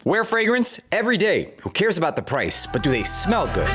Wear fragrance every day. Who cares about the price, but do they smell good?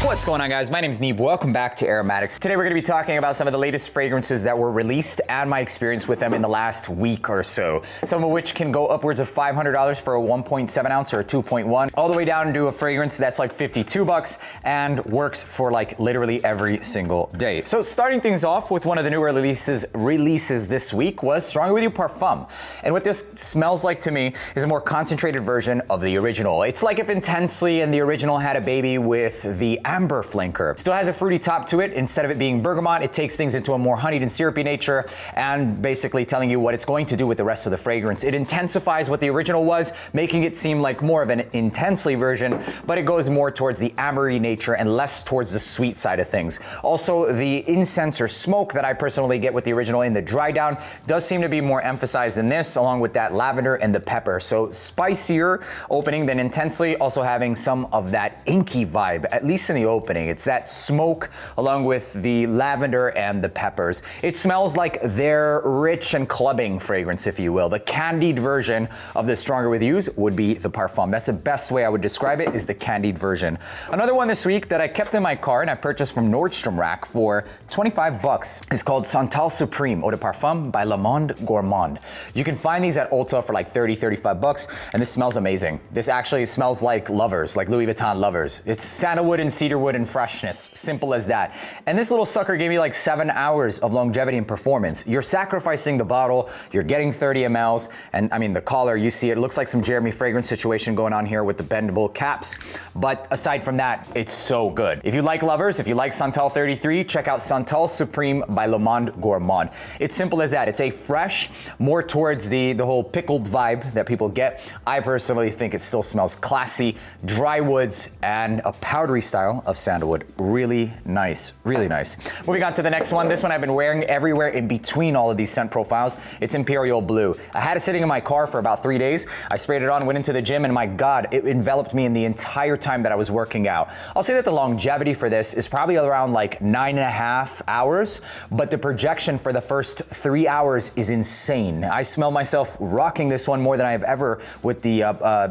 What's going on, guys? My name is Nuit. Welcome back to AROMATIX. Today we're going to be talking about some of the latest fragrances that were released and my experience with them in the last week or so. Some of which can go upwards of $500 for a 1.7 ounce or a 2.1, all the way down to a fragrance that's like 52 bucks and works for like literally every single day. So starting things off with one of the newer releases this week was Stronger With You Parfum. And what this smells like to me is a more concentrated version of the original. It's like if Intensely and the original had a baby with the Ambre flanker. Still has a fruity top to it. Instead of it being bergamot, it takes things into a more honeyed and syrupy nature and basically telling you what it's going to do with the rest of the fragrance. It intensifies what the original was, making it seem like more of an Intensely version, but it goes more towards the ambery nature and less towards the sweet side of things. Also, the incense or smoke that I personally get with the original in the dry down does seem to be more emphasized in this, along with that lavender and the pepper. So spicier opening than Intensely, also having some of that inky vibe, at least in the opening. It's that smoke along with the lavender and the peppers. It smells like their rich and clubbing fragrance, if you will. The candied version of the Stronger With Yous would be the Parfum. That's the best way I would describe it, is the candied version. Another one this week that I kept in my car and I purchased from Nordstrom Rack for 25 bucks is called Santal Supreme Eau de Parfum by Le Monde Gourmand. You can find these at Ulta for like 30, 35 bucks, and this smells amazing. This actually smells like lovers, like Louis Vuitton lovers. It's sandalwood and cedarwood and freshness, simple as that. And this little sucker gave me like 7 hours of longevity and performance. You're sacrificing the bottle, you're getting 30 mLs, and I mean the collar, you see it looks like some Jeremy Fragrance situation going on here with the bendable caps. But aside from that, it's so good. If you like lovers, if you like Santal 33, check out Santal Supreme by Le Monde Gourmand. It's simple as that. It's a fresh, more towards the whole pickled vibe that people get. I personally think it still smells classy, dry woods, and a powdery style of sandalwood. Really nice, really nice. Moving on to the next one. This one I've been wearing everywhere in between all of these scent profiles. It's Imperial Blue. I had it sitting in my car for about 3 days. I sprayed it on, went into the gym, and my God, it enveloped me in the entire time that I was working out. I'll say that the longevity for this is probably around like 9.5 hours, but the projection for the first 3 hours is insane. I smell myself rocking this one more than I have ever with the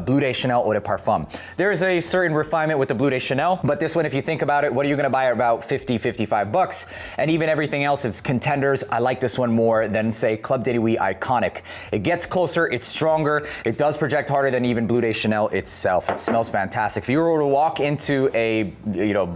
Bleu de Chanel Eau de Parfum. There is a certain refinement with the Bleu de Chanel, but this one, if you think about it, what are you gonna buy at about 50, 55 bucks? And even everything else, it's contenders. I like this one more than, say, Club de Nuit Iconic. It gets closer, it's stronger, it does project harder than even Bleu de Chanel itself. It smells fantastic. If you were to walk into a,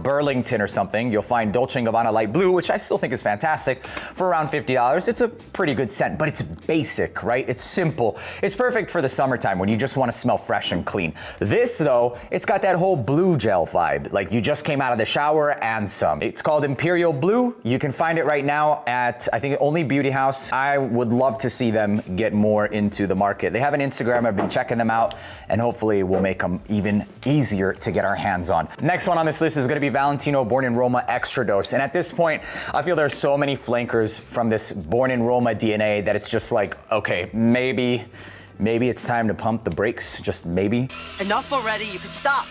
Burlington or something, you'll find Dolce & Gabbana Light Blue, which I still think is fantastic, for around $50. It's a pretty good scent, but it's basic, right? It's simple. It's perfect for the summertime when you just want to smell fresh and clean. This, though, it's got that whole blue gel vibe, like you just came out of the shower and some. It's called Imperial Blue. You can find it right now at, I think, only Beauty House. I would love to see them get more into the market. They have an Instagram. I've been checking them out, and hopefully we'll make them even easier to get our hands on. Next one on this list is going to be Valentino Born in Roma Extra Dose. And at this point, I feel there's so many flankers from this Born in Roma DNA that it's just like, okay, maybe it's time to pump the brakes, just maybe. Enough already, you can stop.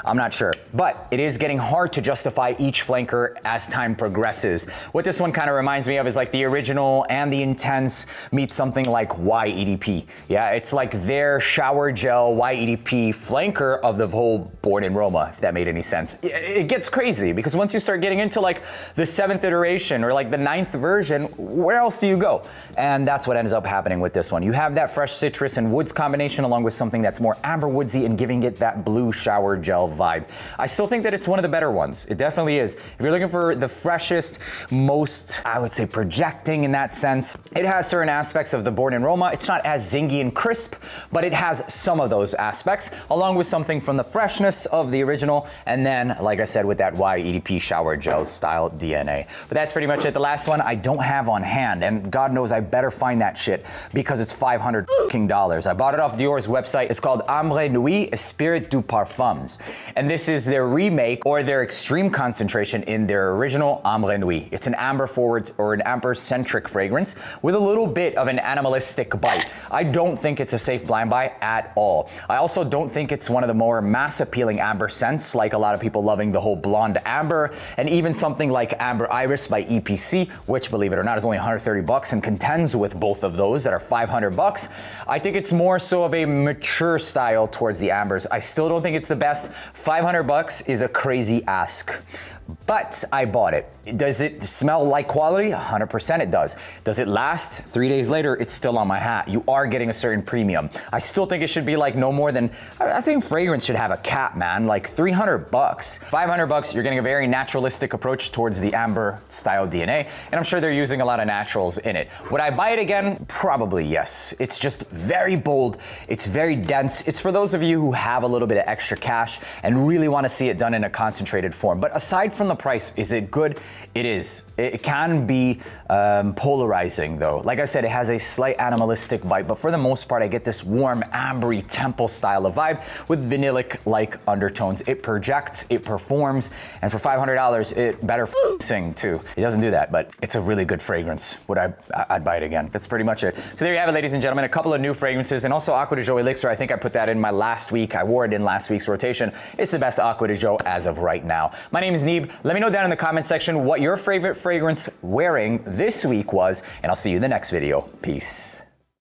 I'm not sure, but it is getting hard to justify each flanker as time progresses. What this one kind of reminds me of is like the original and the intense meet something like YEDP. Yeah, it's like their shower gel YEDP flanker of the whole Born in Roma, if that made any sense. It gets crazy because once you start getting into like the 7th iteration or like the 9th version, where else do you go? And that's what ends up happening with this one. You have that fresh citrus and woods combination along with something that's more amber woodsy and giving it that blue shower gel vibe. I still think that it's one of the better ones. It definitely is. If you're looking for the freshest, most, I would say, projecting in that sense, it has certain aspects of the Born in Roma. It's not as zingy and crisp, but it has some of those aspects, along with something from the freshness of the original, and then, like I said, with that YEDP shower gel style DNA. But that's pretty much it. The last one I don't have on hand, and God knows I better find that shit because it's $500. I bought it off Dior's website. It's called Ambre Nuit Esprit du Parfums. And this is their remake or their extreme concentration in their original Ambre Nuit. It's an amber forward or an amber centric fragrance with a little bit of an animalistic bite. I don't think it's a safe blind buy at all. I also don't think it's one of the more mass appealing amber scents, like a lot of people loving the whole blonde amber, and even something like Amber Iris by EPC, which, believe it or not, is only 130 bucks and contends with both of those that are 500 bucks. I think it's more so of a mature style towards the ambers. I still don't think it's the best. 500 bucks is a crazy ask. But I bought it. Does it smell like quality? 100% it does. Does it last? 3 days later, it's still on my hat. You are getting a certain premium. I still think it should be like no more than, I think fragrance should have a cap, man, like 300 bucks. 500 bucks, you're getting a very naturalistic approach towards the amber style DNA, and I'm sure they're using a lot of naturals in it. Would I buy it again? Probably yes. It's just very bold. It's very dense. It's for those of you who have a little bit of extra cash and really want to see it done in a concentrated form. But aside from the price, is it good? It is. It can be polarizing though. Like I said, it has a slight animalistic bite, but for the most part, I get this warm, ambery temple style of vibe with vanillic-like undertones. It projects, it performs, and for $500, it better sing too. It doesn't do that, but it's a really good fragrance. I'd buy it again. That's pretty much it. So there you have it, ladies and gentlemen, a couple of new fragrances, and also Acqua di Gio Elixir. I think I put that in my last week. I wore it in last week's rotation. It's the best Acqua di Gio as of right now. My name is Neeb. Let me know down in the comment section what your favorite fragrance wearing this week was, and I'll see you in the next video. Peace.